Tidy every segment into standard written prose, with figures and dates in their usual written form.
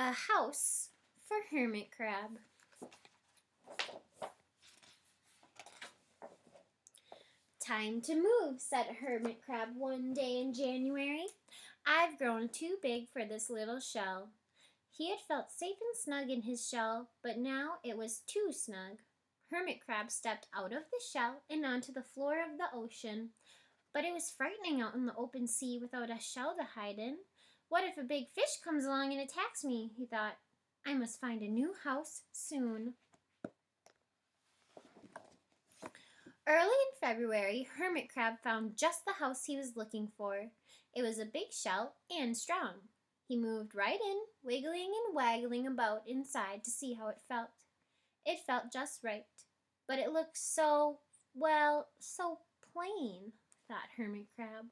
A house for Hermit Crab. Time to move, said Hermit Crab one day in January. I've grown too big for this little shell. He had felt safe and snug in his shell, but now it was too snug. Hermit Crab stepped out of the shell and onto the floor of the ocean. But it was frightening out in the open sea without a shell to hide in. What if a big fish comes along and attacks me? He thought. I must find a new house soon. Early in February, Hermit Crab found just the house he was looking for. It was a big shell and strong. He moved right in, wiggling and waggling about inside to see how it felt. It felt just right, but it looked so plain, thought Hermit Crab.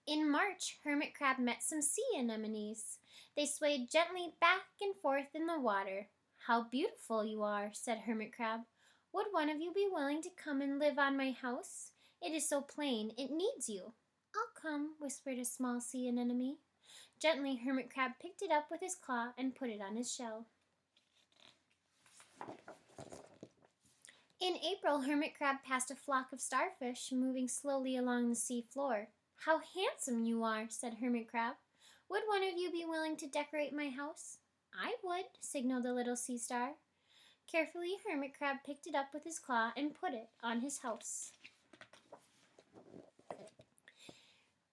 In March, Hermit Crab met some sea anemones. They swayed gently back and forth in the water. How beautiful you are, said Hermit Crab. Would one of you be willing to come and live on my house? It is so plain, it needs you. I'll come, whispered a small sea anemone. Gently, Hermit Crab picked it up with his claw and put it on his shell. In April, Hermit Crab passed a flock of starfish moving slowly along the sea floor. How handsome you are, said Hermit Crab. Would one of you be willing to decorate my house? I would, signaled the little sea star. Carefully, Hermit Crab picked it up with his claw and put it on his house.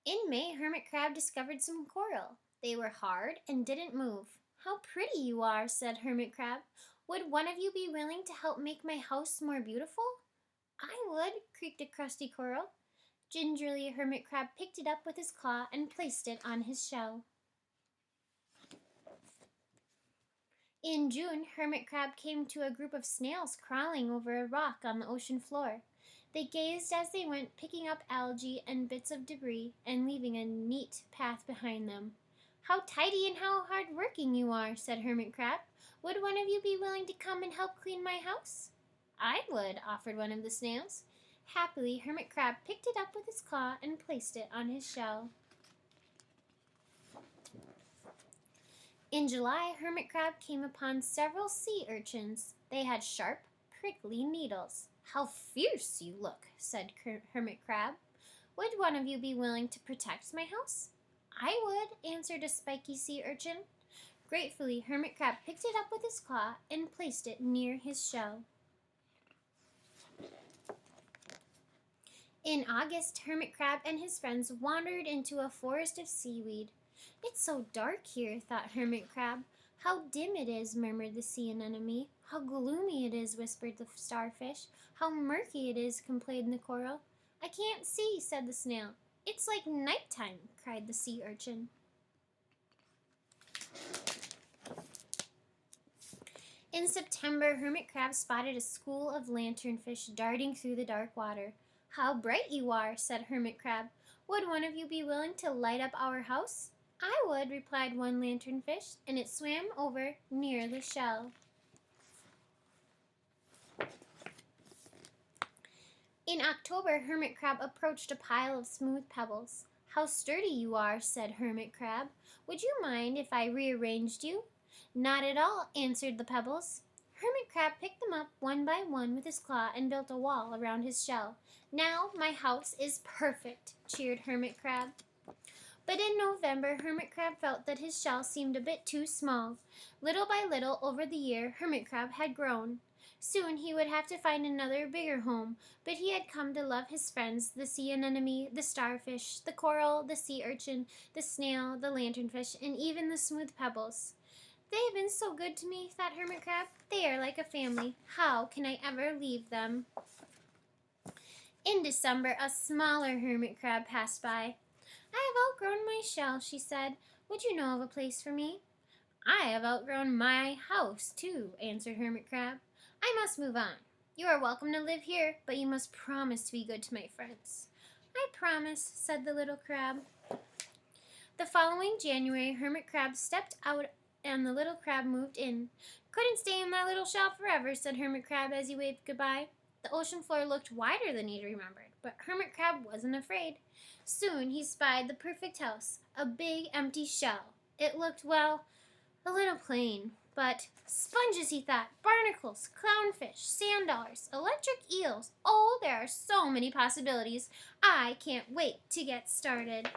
In May, Hermit Crab discovered some coral. They were hard and didn't move. How pretty you are, said Hermit Crab. Would one of you be willing to help make my house more beautiful? I would, creaked a crusty coral. Gingerly, Hermit Crab picked it up with his claw and placed it on his shell. In June, Hermit Crab came to a group of snails crawling over a rock on the ocean floor. They gazed as they went, picking up algae and bits of debris and leaving a neat path behind them. How tidy and how hard-working you are, said Hermit Crab. Would one of you be willing to come and help clean my house? I would, offered one of the snails. Happily, Hermit Crab picked it up with his claw and placed it on his shell. In July, Hermit Crab came upon several sea urchins. They had sharp, prickly needles. How fierce you look, said Hermit Crab. Would one of you be willing to protect my house? I would, answered a spiky sea urchin. Gratefully, Hermit Crab picked it up with his claw and placed it near his shell. In August, Hermit Crab and his friends wandered into a forest of seaweed. It's so dark here, thought Hermit Crab. How dim it is, murmured the sea anemone. How gloomy it is, whispered the starfish. How murky it is, complained the coral. I can't see, said the snail. It's like nighttime, cried the sea urchin. In September, Hermit Crab spotted a school of lanternfish darting through the dark water. How bright you are, said Hermit Crab. Would one of you be willing to light up our house? I would, replied one lanternfish, and it swam over near the shell. In October, Hermit Crab approached a pile of smooth pebbles. How sturdy you are, said Hermit Crab. Would you mind if I rearranged you? Not at all, answered the pebbles. Hermit Crab picked them up one by one with his claw and built a wall around his shell. Now my house is perfect, cheered Hermit Crab. But in November, Hermit Crab felt that his shell seemed a bit too small. Little by little, over the year, Hermit Crab had grown. Soon he would have to find another bigger home, but he had come to love his friends, the sea anemone, the starfish, the coral, the sea urchin, the snail, the lanternfish, and even the smooth pebbles. They have been so good to me, thought Hermit Crab. They are like a family. How can I ever leave them? In December, a smaller Hermit Crab passed by. I have outgrown my shell, she said. Would you know of a place for me? I have outgrown my house, too, answered Hermit Crab. I must move on. You are welcome to live here, but you must promise to be good to my friends. I promise, said the little crab. The following January, Hermit Crab stepped out and the little crab moved in. Couldn't stay in that little shell forever, said Hermit Crab as he waved goodbye. The ocean floor looked wider than he'd remembered, But Hermit Crab wasn't afraid. Soon he spied the perfect house, a big empty shell. It looked, well, a little plain, but sponges, he thought, barnacles, clownfish, sand dollars, electric eels. Oh, there are so many possibilities. I can't wait to get started.